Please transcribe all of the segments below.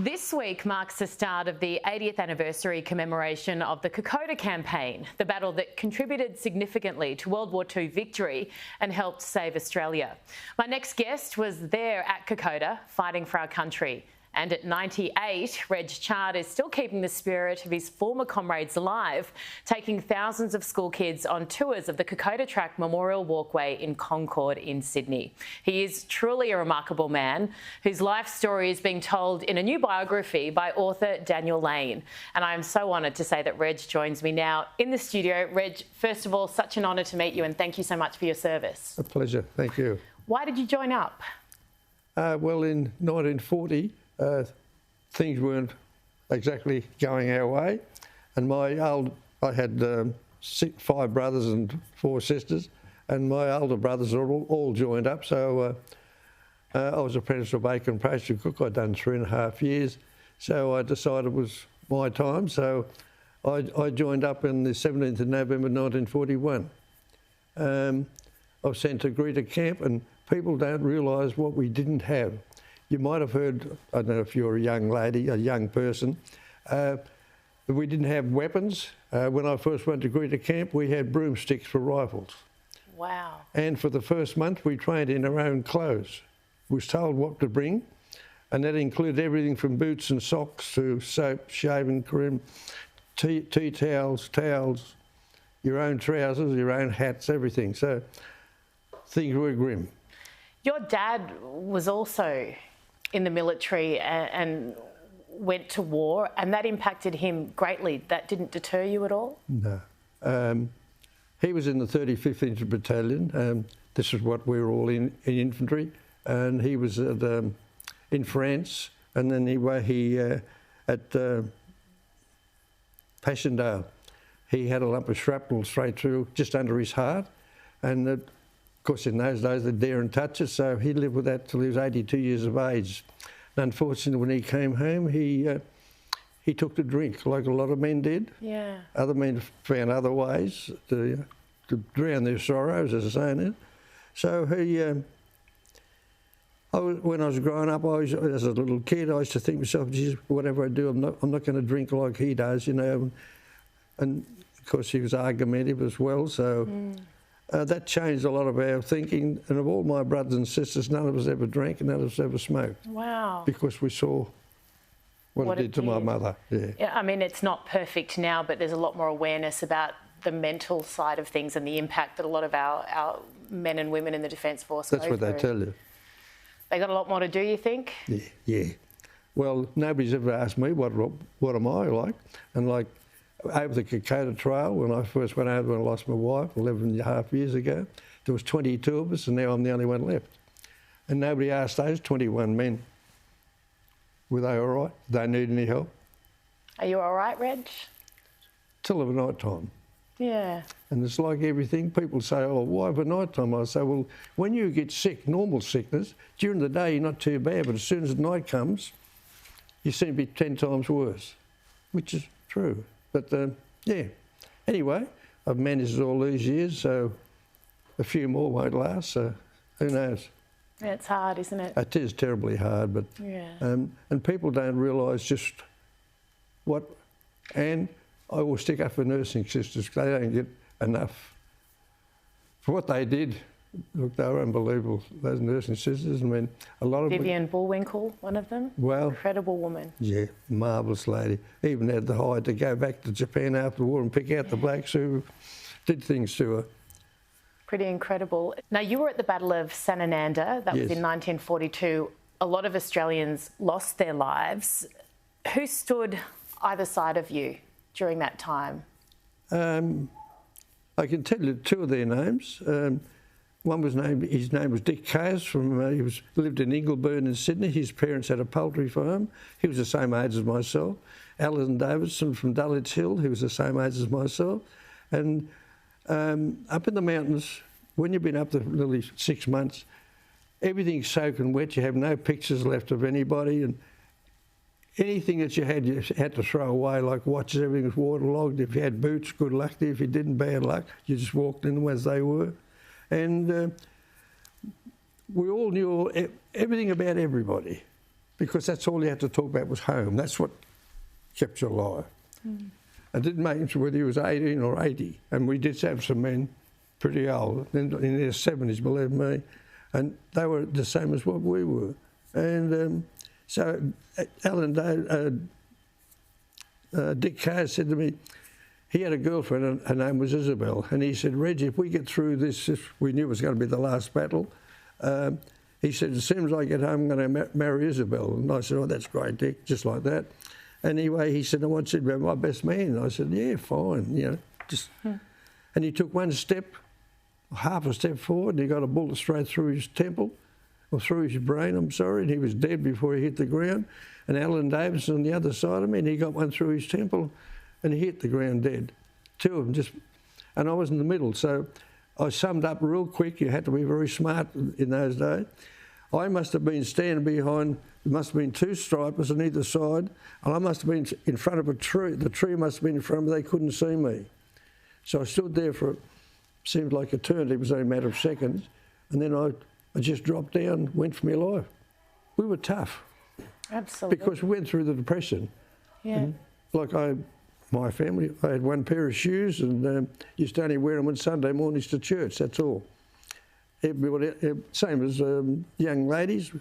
This week marks the start of the 80th anniversary commemoration of the Kokoda campaign, the battle that contributed significantly to World War II victory and helped save Australia. My next guest was there at Kokoda, fighting for our country. And at 98, Reg Chard is still keeping the spirit of his former comrades alive, taking thousands of school kids on tours of the Kokoda Track Memorial Walkway in Concord in Sydney. He is truly a remarkable man whose life story is being told in a new biography by author Daniel Lane. And I am so honoured to say that Reg joins me now in the studio. Reg, first of all, such an honour to meet you and thank you so much for your service. A pleasure, thank you. Why did you join up? Well, in 1940, things weren't exactly going our way, and I had 5 brothers and 4 sisters, and my older brothers are all joined up. So I was apprentice of bacon pastry cook. I'd done 3.5 years, so I decided it was my time. So I joined up on the 17th of November 1941. I was sent to Greeter camp, and people don't realise what we didn't have. You might have heard, I don't know if you're a young lady, a young person, we didn't have weapons. When I first went to Greeter camp, we had broomsticks for rifles. Wow. And for the first month, we trained in our own clothes. We was told what to bring, and that included everything from boots and socks to soap, shaving cream, tea towels, your own trousers, your own hats, everything. So things were grim. Your dad was also in the military and went to war, and that impacted him greatly. That didn't deter you at all? No. He was in the 35th Infantry Battalion. This is what we were all in infantry, and he was in France, and then he at Passchendaele. He had a lump of shrapnel straight through, just under his heart, and of course, in those days, they daren't touch it, so he lived with that till he was 82 years of age. And unfortunately, when he came home, he took to drink, like a lot of men did. Yeah. Other men found other ways to drown their sorrows, as the saying is. So when I was growing up, as a little kid, I used to think to myself, geez, whatever I do, I'm not going to drink like he does, you know. And of course, he was argumentative as well, so. That changed a lot of our thinking, and of all my brothers and sisters, none of us ever drank and none of us ever smoked. Wow. Because we saw what it did to my mother. Yeah. I mean, it's not perfect now, but there's a lot more awareness about the mental side of things and the impact that a lot of our men and women in the Defence Force That's what they tell you. They got a lot more to do, you think? Yeah. Well, nobody's ever asked me what am I like, and like, over the Kokoda Trail, when I first went over and I lost my wife 11.5 years ago, there was 22 of us, and now I'm the only one left. And nobody asked those 21 men, were they all right? Did they need any help? Are you all right, Reg? Till of night time. Yeah. And it's like everything. People say, oh, why for night time? I say, well, when you get sick, normal sickness, during the day you're not too bad, but as soon as the night comes, you seem to be 10 times worse, which is true. But yeah, anyway, I've managed all these years, so a few more won't last, so who knows? Yeah, it's hard, isn't it? It is terribly hard, but yeah. And people don't realise just what, and I will stick up for nursing sisters, they don't get enough. For what they did, look, they were unbelievable, those nursing sisters. I mean, a lot of Vivian Bullwinkle, one of them. Well, incredible woman. Yeah, marvellous lady. Even had the hide to go back to Japan after the war and pick out the blacks who did things to her. Pretty incredible. Now, you were at the Battle of Sanananda, that was in 1942. A lot of Australians lost their lives. Who stood either side of you during that time? I can tell you 2 of their names. One was his name was Dick Case, he lived in Ingleburn in Sydney. His parents had a poultry farm. He was the same age as myself. Alan Davidson from Dulwich Hill, he was the same age as myself. And up in the mountains, when you've been up there for nearly 6 months, everything's soaking wet. You have no pictures left of anybody, and anything that you had to throw away, like watches, everything was waterlogged. If you had boots, good luck to you. If you didn't, bad luck. You just walked in them as they were. And we all knew everything about everybody. because that's all you had to talk about was home. That's what kept you alive. It didn't matter whether he was 18 or 80, and we did have some men pretty old, in their 70s, believe me, and they were the same as what we were. And so Dick Chard said to me, he had a girlfriend, and her name was Isabel, and he said, Reg, if we get through this, if we knew it was going to be the last battle, he said, as soon as I get home, I'm going to marry Isabel. And I said, oh, that's great, Dick, just like that. Anyway, he said, I want you to be my best man. And I said, yeah, fine, you know, just... And he took one step, half a step forward, and he got a bullet straight through his temple, or through his brain, I'm sorry, and he was dead before he hit the ground. And Alan Davidson on the other side of me, and he got one through his temple, and he hit the ground dead. Two of them just... And I was in the middle, so I summed up real quick. You had to be very smart in those days. I must have been standing behind, there must have been two stripers on either side, and I must have been in front of a tree. The tree must have been in front of me, they couldn't see me. So I stood there for, seemed like eternity, it was only a matter of seconds, and then I just dropped down, went for my life. We were tough. Absolutely. Because we went through the Depression. Yeah. And like my family, I had one pair of shoes and used to only wear them on Sunday mornings to church, that's all. Everybody, same as young ladies.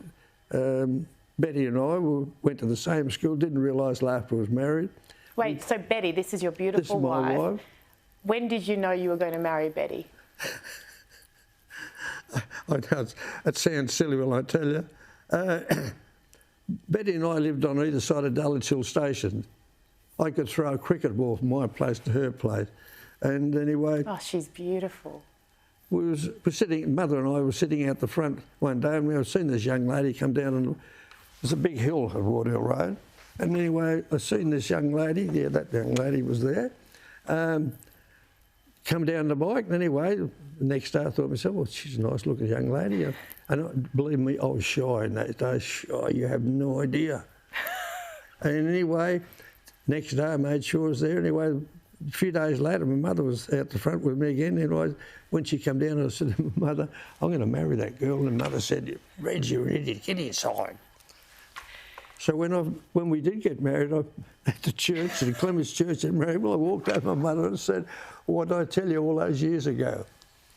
Betty and I went to the same school, didn't realise Laughter was married. Wait, so Betty, this is your beautiful wife. This is my wife. When did you know you were going to marry Betty? I know it sounds silly when I tell you. Betty and I lived on either side of Dulwich Hill Station. I could throw a cricket ball from my place to her place. And anyway... Oh, she's beautiful. We were sitting, Mother and I were sitting out the front one day, and we had seen this young lady come down, and there's a big hill at Wardhill Road. And anyway, I seen this young lady, yeah, that young lady was there, come down the bike. And anyway, the next day I thought to myself, well, she's a nice looking young lady. And believe me, I was shy in those days. Shy, you have no idea. And anyway, next day I made sure I was there. Anyway, a few days later, my mother was out the front with me again. And when she came down, I said to my mother, I'm going to marry that girl. And mother said, Reg, you're an idiot, get inside. So when we did get married, at the church, in Clements Church in Marrickville, I walked over to my mother and said, what did I tell you all those years ago?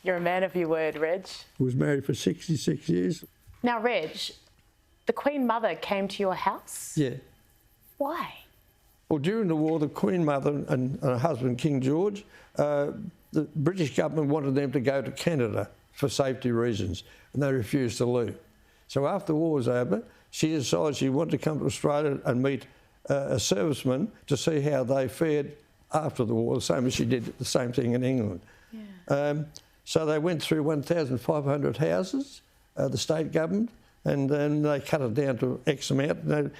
You're a man of your word, Reg. I was married for 66 years. Now, Reg, the Queen Mother came to your house? Yeah. Why? Well, during the war, the Queen Mother and her husband, King George, the British government wanted them to go to Canada for safety reasons, and they refused to leave. So after the war was over, she decided she wanted to come to Australia and meet a serviceman to see how they fared after the war, the same as she did the same thing in England. Yeah. So they went through 1,500 houses, the state government, and then they cut it down to X amount.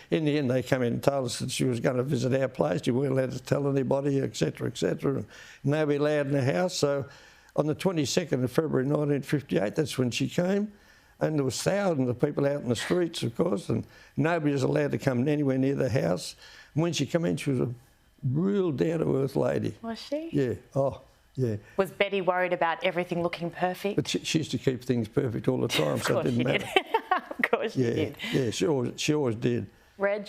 In the end, they came in and told us that she was going to visit our place. You weren't allowed to tell anybody, etc., etc. And nobody allowed in the house. So on the 22nd of February 1958, that's when she came. And there was thousands of people out in the streets, of course, and nobody was allowed to come anywhere near the house. And when she came in, she was a real down-to-earth lady. Was she? Yeah. Oh, yeah. Was Betty worried about everything looking perfect? But she used to keep things perfect all the time, so it didn't matter. Of course she did. Yeah, she always did. Reg,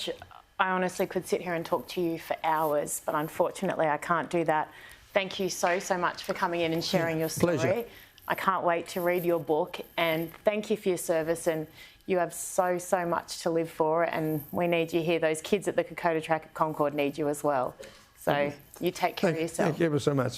I honestly could sit here and talk to you for hours, but unfortunately I can't do that. Thank you so much for coming in and sharing your story. Pleasure. I can't wait to read your book, and thank you for your service, and you have so much to live for, and we need you here. Those kids at the Kokoda Track at Concord need you as well. So you take care of yourself. Thank you ever so much.